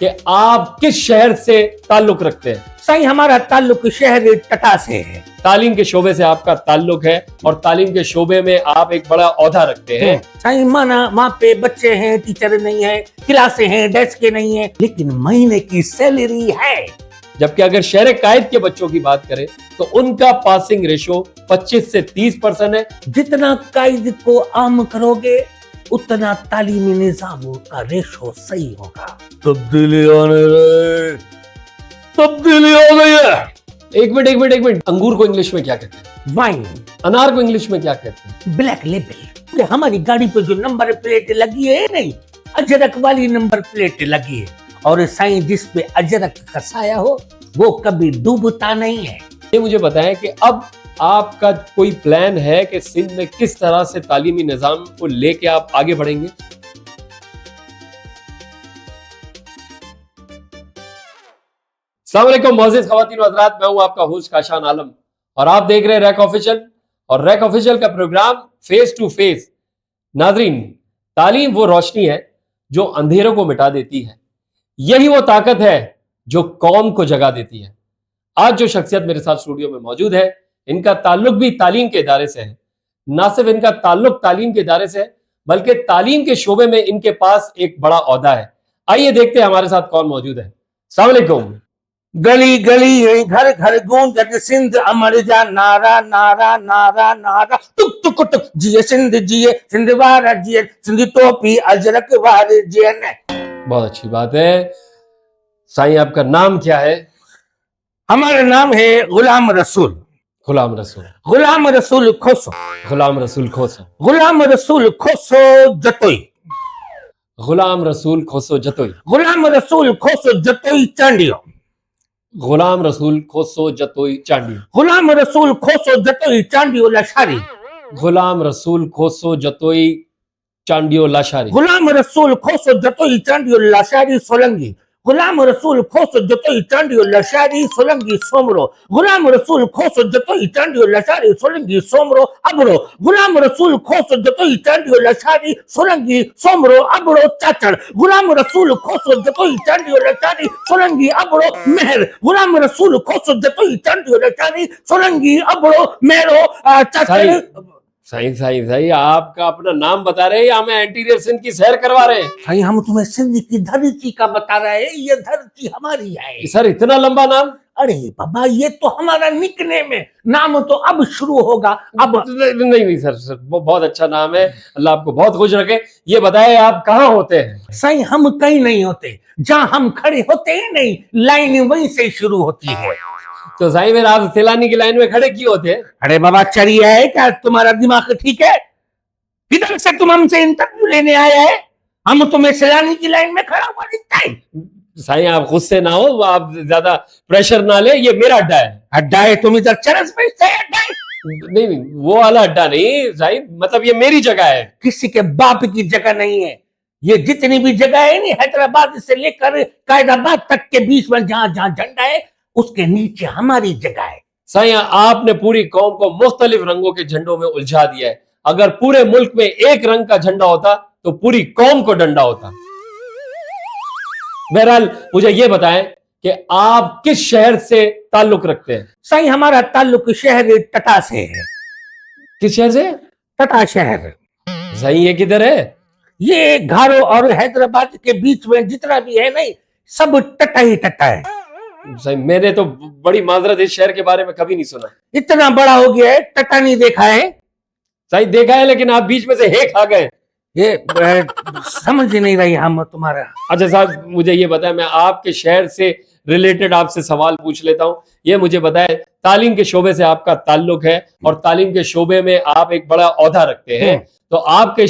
कि आप किस शहर से ताल्लुक रखते हैं। साईं हमारा ताल्लुक शहर टटा से है। तालीम के शोबे से आपका ताल्लुक है और तालीम के शोबे में आप एक बड़ा ओहदा रखते हैं। साईं माना वहाँ पे बच्चे हैं, टीचर नहीं है, क्लासें हैं, डेस्क नहीं है, लेकिन महीने की सैलरी है। जबकि अगर शहर कायद के बच्चों की बात करें तो उनका पासिंग रेशो 25 से 30% है। जितना कायद को आम करोगे उतना तालीमी निजाम का रेशो सही होगा। तब्दीली आने रहे, तब्दीली आ गई है। एक मिनट, अंगूर को इंग्लिश में क्या कहते हैं? वाइन। अनार को इंग्लिश में क्या कहते हैं? Black label. हमारी गाड़ी पे जो नंबर प्लेट लगी है नहीं, अजरक वाली नंबर प्लेट लगी है, और साईं जिस पे अजरक का साया हो वो कभी डूबता नहीं है। ये मुझे बताएं कि अब आपका कोई प्लान है कि सिंध में किस तरह से तालीमी निजाम को लेके आप आगे बढ़ेंगे? अस्सलाम वालेकुम मोअज़्ज़िज़ ख़वातीन व हज़रात, मैं हूं आपका होस्ट काशान आलम और आप देख रहे हैं रैक ऑफिशियल। और रैक ऑफिशियल का प्रोग्राम फेस टू फेस। नाज़रीन, तालीम वो रोशनी है जो अंधेरों को मिटा देती है, यही वो ताकत है जो कौम को जगा देती है। आज जो शख्सियत मेरे साथ स्टूडियो में मौजूद है, इनका ताल्लुक भी तालीम के इदारे से है। ना सिर्फ इनका ताल्लुक तालीम के इदारे से है, बल्कि तालीम के शोबे में इनके पास एक बड़ा ओहदा है। आइए देखते हैं हमारे साथ कौन मौजूद है। अस्सलाम वालेकुम। गली गली घर घर गूंजत सिंध अमर जा नारा नारा नारा नारा, टुक टुक टुक जिए सिंध वारा जिए, सिंध टोपी अजरक वारे जिए ने। बहुत अच्छी बात है। साईं आपका नाम क्या है? हमारा नाम है गुलाम रसूल। गुलाम रसूल। गुलाम रसूल खोसो। गुलाम रसूल खोसो। गुलाम रसूल खोसो जतोई। गुलाम रसूल खोसो जतोई। गुलाम रसूल खोसो जतोई चांडियो। गुलाम रसूल खोसो जतोई चांडियो। गुलाम रसूल खोसो जतोई चांडियो लाशारी। गुलाम रसूल खोसो जतोई चांडियो लाशारी। गुलाम रसूल खोसो जतोई चांडियो लाशारी सोलंगी। गुलाम रसूल खोसो जतोई चांडियो लाशारी सोलंगी सोमरो। गुलाम रसूल खोसो जतोई चांडियो लाशारी सोलंगी सोमरो अबरो। गुलाम रसूल खोसो जतोई चांडियो लाशारी सोलंगी सोमरो अबरो चाचड़। गुलाम रसूल खोसो जतोई चांडियो लाशारी सोलंगी अबरो मेहर। गुलाम रसूल खोसो जतोई चांडियो लाशारी सोलंगी अबरो मेहरो चाचड़। साईं साईं साईं आपका अपना नाम बता रहे हैं या हमें एंटीरियर सिंध की सैर करवा रहे हैं? साईं हम तुम्हें सिंध की धरती का बता रहे हैं, ये धरती हमारी है। सर इतना लंबा नाम? अरे बाबा ये तो हमारा निकनेम है, नाम तो अब शुरू होगा। अब नहीं सर वो बहुत अच्छा नाम है, अल्लाह आपको बहुत खुश रखे। ये बताए आप कहाँ होते हैं? साईं हम कहीं नहीं होते, जहाँ हम खड़े होते हैं नहीं, लाइन वहीं से शुरू होती है। तो साईं मेरा आप सैलानी की लाइन में खड़े क्यों होते हैं? अरे बाबा चरिया है क्या तुम्हारा दिमाग ठीक है? किधर से तुम हमसे इंटरव्यू लेने आया है? हम तुम्हें सैलानी की लाइन में खड़ा हुआ दिखता है? साईं आप गुस्से ना हो, आप ज्यादा प्रेशर ना ले, ये मेरा अड्डा है। अड्डा है? तुम इधर चरस बेचते हैं अड्डा है? नहीं वो वाला अड्डा नहीं साईं, मतलब ये मेरी जगह है। किसी के बाप की जगह नहीं है ये। जितनी भी जगह है नहीं, हैदराबाद से लेकर कायदाबाद तक के बीच में जहां जहां झंडा है उसके नीचे हमारी जगह है। साईं आपने पूरी कौम को मुख्तलिफ रंगों के झंडों में उलझा दिया है। अगर पूरे मुल्क में एक रंग का झंडा होता तो पूरी कौम को डंडा होता। बहरहाल मुझे ये बताएं कि आप किस शहर से ताल्लुक रखते हैं? साईं हमारा ताल्लुक शहर टटा से है। किस शहर से? टटा शहर। साईं ये किधर है? ये घारो और हैदराबाद के बीच में जितना भी है नहीं, सब टटा ही टटा है। साईं मैंने तो बड़ी माजरत इस शहर के बारे में कभी नहीं सुना। इतना बड़ा हो गया है, टटा नहीं देखा है? साईं देखा है, लेकिन आप बीच में से हे खा गए। ये समझ नहीं रही हम तुम्हारा। अच्छा साहब मुझे ये बताएं, मैं आपके शहर से रिलेटेड आपसे सवाल पूछ लेता हूं। ये मुझे बताएं, तालीम के शोबे से आपका ताल्लुक है और तालीम के शोबे में आप एक बड़ा ओहदा रखते हैं, तो आपके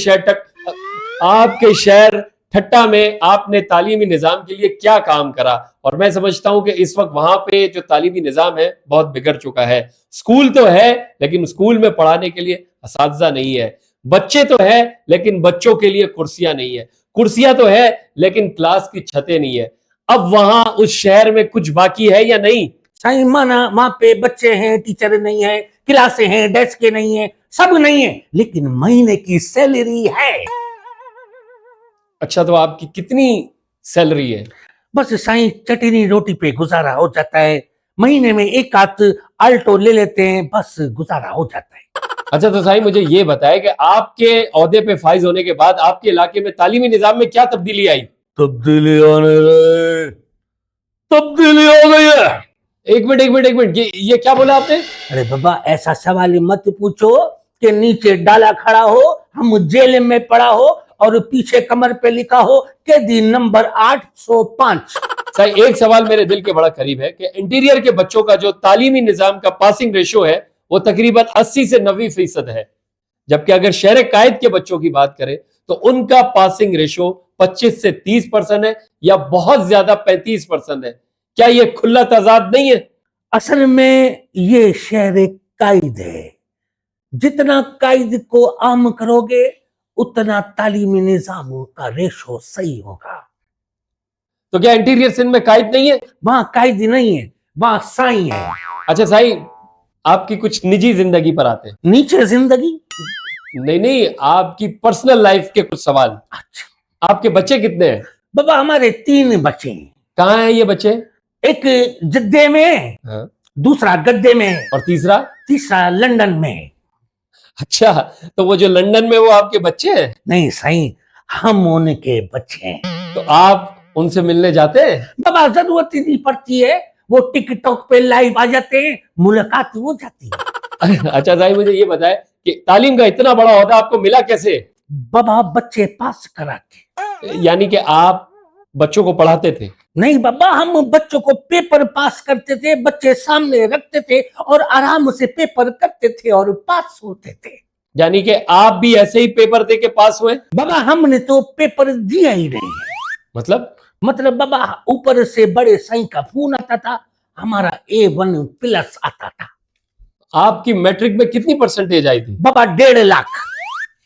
शहर ठट्टा में आपने तालीमी निजाम के लिए क्या काम करा? और मैं समझता हूं कि इस वक्त वहां पे जो तालीमी निजाम है बहुत बिगड़ चुका है। स्कूल तो है लेकिन स्कूल में पढ़ाने के लिए असातिज़ा नहीं है, बच्चे तो है लेकिन बच्चों के लिए कुर्सियां नहीं है, कुर्सियां तो है लेकिन क्लास की छतें नहीं है। अब वहां उस शहर में कुछ बाकी है या नहीं? साईं माना वहां पे बच्चे हैं, टीचर नहीं है, क्लासें हैं, डेस्क नहीं है, सब नहीं है, लेकिन महीने की सैलरी है। अच्छा तो आपकी कितनी सैलरी है? बस साईं चटनी रोटी पे गुजारा हो जाता है, महीने में एक आध आल्टो ले लेते हैं, बस गुजारा हो जाता है। अच्छा तो साईं मुझे ये बताएं कि आपके ओहदे पे फाइज होने के बाद आपके इलाके में तालीमी निजाम में क्या तब्दीली आई? तब्दीली आने लगे, तब्दीली हो गई है। एक मिनट ये क्या बोला आपने? अरे बाबा ऐसा सवाल मत पूछो कि नीचे डाला खड़ा हो, हम जेल में पड़ा हो और पीछे कमर पे लिखा हो कैदी नंबर 805। साईं एक सवाल मेरे दिल के बड़ा करीब है कि इंटीरियर के बच्चों का जो तालीमी निजाम का पासिंग रेशो है वो तकरीबन 80 से 90% है, जबकि अगर शहर कायद के बच्चों की बात करें तो उनका पासिंग रेशो 25 से 30% है या बहुत ज्यादा 35% है। क्या ये खुला तजाद नहीं है? असल में ये शहर कायद है, जितना कायद को आम करोगे उतना तालीमी निजाम का रेशो सही होगा। तो क्या इंटीरियर सिंध में कायद नहीं है? वहां कायद नहीं है, वहां साई है। अच्छा साईं आपकी कुछ निजी जिंदगी पर आते हैं। नीचे जिंदगी। नहीं आपकी पर्सनल लाइफ के कुछ सवाल। अच्छा आपके बच्चे कितने हैं? बाबा हमारे 3 बच्चे हैं। कहाँ हैं ये बच्चे? एक जद्दे में, हाँ। दूसरा गद्दे में और तीसरा? तीसरा लंदन में। अच्छा तो वो जो लंदन में वो आपके बच्चे हैं? नहीं साईं, हम उनके बच्चे हैं। तो आप उनसे मिलने जाते हैं? बाबा जरूरत ही नहीं पड़ती है, वो टिकटॉक पे लाइव आ जाते हैं, मुलाकात हो जाती है। अच्छा साईं मुझे ये बताएं कि तालीम का इतना बड़ा ओहदा आपको मिला कैसे? बाबा बच्चे पास करा के। यानी कि आप बच्चों को पढ़ाते थे? नहीं बाबा, हम बच्चों को पेपर पास करते थे, बच्चे सामने रखते थे और आराम से पेपर करते थे और पास होते थे। यानी कि आप भी ऐसे ही पेपर दे के पास हुए? बाबा हमने तो पेपर दिया ही नहीं। मतलब बाबा ऊपर से बड़े साईं का फोन आता था, हमारा A1+ आता था। आपकी मैट्रिक में कितनी परसेंटेज आई थी? बाबा 1.5 लाख।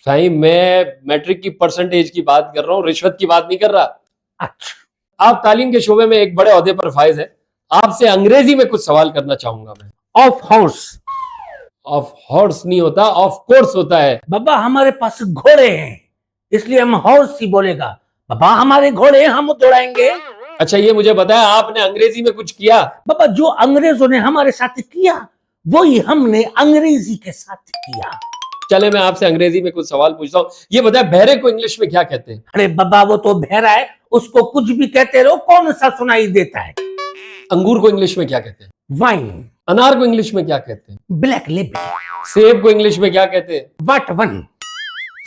साईं मैं मैट्रिक की परसेंटेज की बात कर रहा हूँ, रिश्वत की बात नहीं कर रहा। अच्छा आप तालीम के शोबे में एक बड़े ओहदे पर फाइज है, आपसे अंग्रेजी में कुछ सवाल करना चाहूंगा मैं। Of horse. ऑफ हॉर्स नहीं होता, ऑफ कोर्स होता है। बाबा हमारे पास घोड़े हैं, इसलिए हम हॉर्स ही बोलेगा। बाबा हमारे घोड़े हम दौड़ाएंगे। अच्छा ये मुझे बताया आपने अंग्रेजी में कुछ किया? बाबा जो अंग्रेजों ने हमारे साथ किया वही हमने अंग्रेजी के साथ किया। चले मैं आपसे अंग्रेजी में कुछ सवाल पूछता हूँ। ये बताया बहरे को इंग्लिश में क्या कहते हैं? अरे बाबा वो तो बहरा है, उसको कुछ भी कहते रहो, कौन सा सुनाई देता है। अंगूर को इंग्लिश में क्या कहते हैं? वाइन। अनार को इंग्लिश में क्या कहते हैं? Black label. सेब को इंग्लिश में क्या कहते हैं? वाट वन।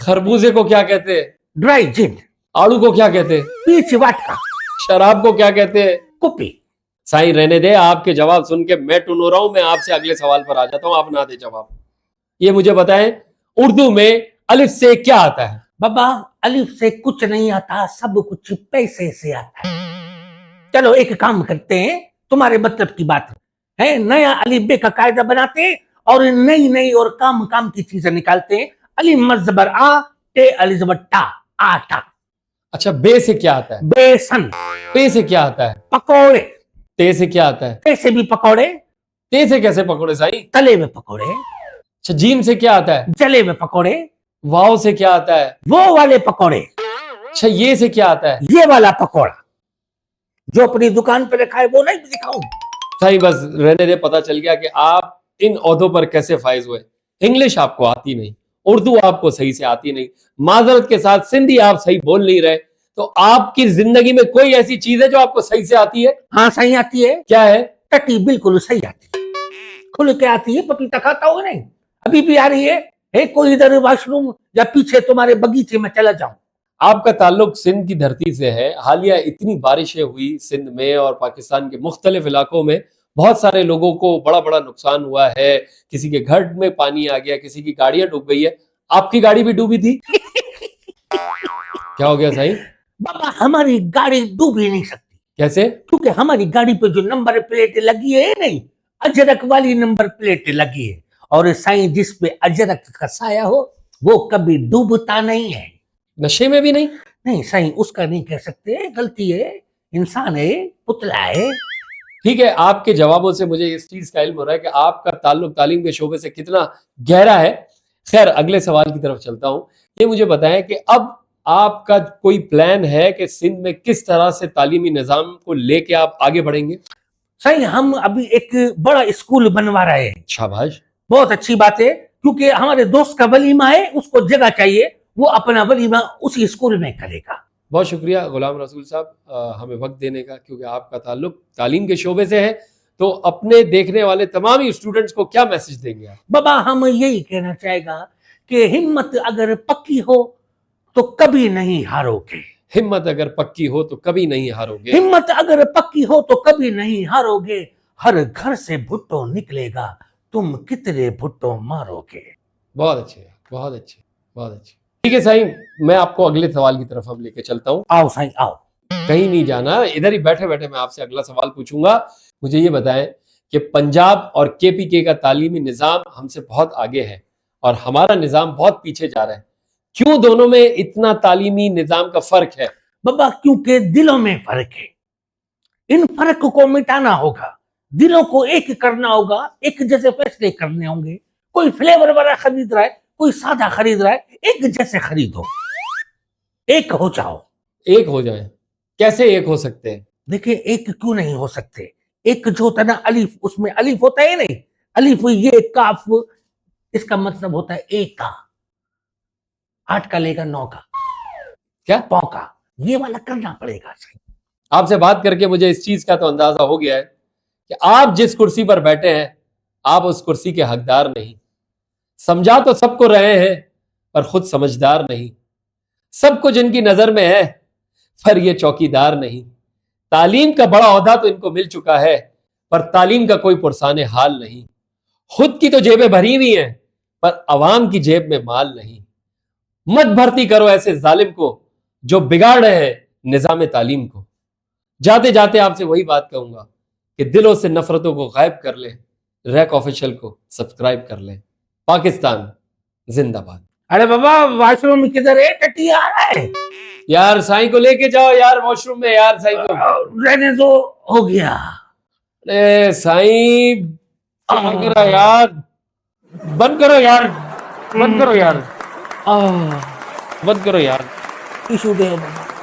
खरबूजे को क्या कहते हैं? ड्राई जिन। आड़ू को क्या कहते हैं? पीच वाटका। शराब को क्या कहते हैं? कुपी। साईं रहने दे, आपके जवाब सुन के मैं टुन हो रहा हूं। मैं आपसे अगले सवाल पर आ जाता हूं, आप ना दे जवाब। ये मुझे बताएं उर्दू में अलिफ से क्या आता है? बाबा अलिफ से कुछ नहीं आता, सब कुछ पैसे से आता है। चलो एक काम करते हैं, तुम्हारे मतलब की बात है, नया अलिफ बे का कायदा बनाते हैं और नई नई और काम की चीजें निकालते हैं। अलिफ मज़बर आ, टे अलिफ ज़बर टा, आटा। अच्छा बे से क्या आता है? बेसन। पे से क्या आता है? पकौड़े। ते से क्या आता है? ते से भी पकौड़े। ते से कैसे पकौड़े साईं? तले में पकौड़े। अच्छा जीम से क्या आता है? जले में पकौड़े। वाव से क्या आता है? वो वाले पकौड़े। अच्छा ये से क्या आता है? ये वाला पकौड़ा जो अपनी दुकान पे रखा है वो नहीं दिखाऊं? साईं बस रहने दे, पता चल गया कि आप इन ओहदों पर कैसे फाइज हुए। इंग्लिश आपको आती नहीं, उर्दू आपको सही से आती नहीं, माजरत के साथ सिंधी आप सही बोल नहीं रहे, तो आपकी जिंदगी में कोई ऐसी चीज है जो आपको सही से आती है? हाँ सही आती है। क्या है? टटी बिल्कुल सही आती है, खुल के आती है। पपीता खाता हो नहीं, अभी भी आ रही है। कोई इधर वॉशरूम या पीछे तुम्हारे बगीचे में चला जाऊं। आपका ताल्लुक सिंध की धरती से है। हालिया इतनी बारिशें हुई सिंध में और पाकिस्तान के मुख्तलिफ इलाकों में, बहुत सारे लोगों को बड़ा बड़ा नुकसान हुआ है। किसी के घर में पानी आ गया, किसी की गाड़ियां डूब गई है। आपकी गाड़ी भी डूबी थी? क्या हो गया साईं? बाबा हमारी गाड़ी डूब ही नहीं सकती। कैसे? क्योंकि हमारी गाड़ी पे जो नंबर प्लेट लगी है नहीं, अजरक वाली नंबर प्लेट लगी है, और साईं जिस पे अजरक का साया हो वो कभी डूबता नहीं है। नशे में भी नहीं? नहीं साईं, उसका नहीं कह सकते, गलती है, इंसान है, पुतला है। ठीक है, आपके जवाबों से मुझे इस चीज का इल्म हो रहा है कि आपका ताल्लुक तालीम के शोबे से कितना गहरा है। खैर अगले सवाल की तरफ चलता हूं। ये मुझे बताएं कि अब आपका कोई प्लान है कि सिंध में किस तरह से तालीमी निजाम को लेके आप आगे बढ़ेंगे? सही, हम अभी एक बड़ा स्कूल बनवा रहे हैं। शाबाश। बहुत अच्छी बात है, क्योंकि हमारे दोस्त का वलीमा है, उसको जगह चाहिए, वो अपना वलीमा उसी स्कूल में करेगा। बहुत शुक्रिया गुलाम रसूल साहब हमें वक्त देने का, क्योंकि आपका ताल्लुक तालीम के शोबे से है। तो अपने देखने वाले तमाम ही स्टूडेंट्स को क्या मैसेज देंगे आप? बाबा, हम यही कहना चाहेगा कि हिम्मत अगर पक्की हो तो कभी नहीं हारोगे। हिम्मत अगर पक्की हो तो कभी नहीं हारोगे। हिम्मत अगर पक्की हो तो कभी नहीं हारोगे। हर घर से भुट्टो निकलेगा, तुम कितने भुट्टो मारोगे। बहुत अच्छे, बहुत अच्छे, बहुत अच्छे। ठीक है साईं, मैं आपको अगले सवाल की तरफ अब लेके चलता हूँ। आओ साईं आओ। कहीं नहीं जाना, इधर ही बैठे बैठे मैं आपसे अगला सवाल पूछूंगा। मुझे ये बताएं कि पंजाब और केपीके का तालीमी निजाम हमसे बहुत आगे है और हमारा निजाम बहुत पीछे जा रहा है। क्यों दोनों में इतना तालीमी निजाम का फर्क है? बाबा, क्योंकि दिलों में फर्क है। इन फर्क को मिटाना होगा, दिलों को एक करना होगा, एक जैसे फैसले करने होंगे। कोई फ्लेवर वाला खरीद रहा है, कोई सादा खरीद रहा है, एक जैसे खरीदो, एक हो जाओ। एक हो जाए, कैसे एक हो सकते हैं? देखिए, एक क्यों नहीं हो सकते? एक जो होता है ना अलिफ, उसमें अलिफ होता है नहीं, अलिफ ये काफ, इसका मतलब होता है एक का, 8 का लेगा 9 का, क्या? पौ का, ये वाला करना पड़ेगा। आपसे बात करके मुझे इस चीज का तो अंदाजा हो गया है कि आप जिस कुर्सी पर बैठे हैं आप उस कुर्सी के हकदार नहीं। समझा तो सबको रहे हैं पर खुद समझदार नहीं। सबको जिनकी नजर में है पर ये चौकीदार नहीं। तालीम का बड़ा ओहदा तो इनको मिल चुका है पर तालीम का कोई पुरसाने हाल नहीं। खुद की तो जेबें भरी हुई हैं पर अवाम की जेब में माल नहीं। मत भर्ती करो ऐसे जालिम को जो बिगाड़ रहे हैं निजाम तालीम को। जाते जाते आपसे वही बात कहूंगा कि दिलों से नफरतों को गायब कर ले, रैक ऑफिशियल को सब्सक्राइब कर ले। पाकिस्तान जिंदाबाद। अरे बाबा, वॉशरूम किधर है? टट्टी आ रहा है यार साईं को लेके जाओ यार वॉशरूम में। यार साईं को रहने दो, हो गया। अरे साईं क्या करा यार, बंद करो यार, बंद करो यार, बंद करो यार। टिश्यू दे बाबा।